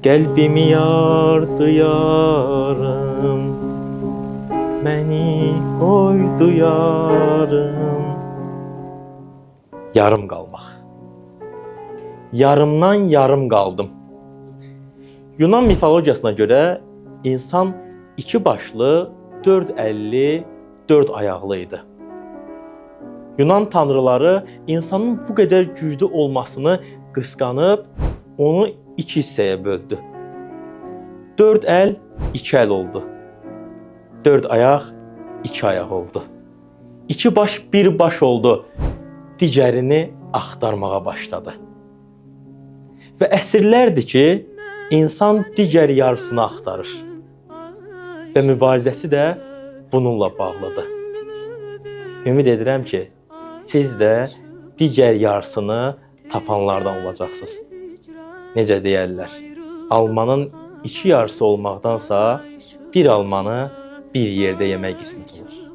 Qəlbimi yardı yarım, məni qoydu yarım. Yarım qalmaq. Yarımdan yarım qaldım. Yunan mifologiyasına görə insan iki başlı, dörd əlli, dörd ayaqlı idi. Yunan tanrıları insanın bu qədər güclü olmasını qısqanıb onu iki hissəyə böldü. Dörd əl iki əl oldu. Dörd ayaq iki ayaq oldu. İki baş bir baş oldu. Digərini axtarmağa başladı. Və əsrlərdir ki, insan digər yarısını axtarır. Və mübarizəsi də bununla bağlıdır. Ümid edirəm ki, siz də digər yarısını tapanlardan olacaqsınız. Necə deyərlər, almanın iki yarısı olmaqdansa bir almanı bir yerdə yemək qismət olur.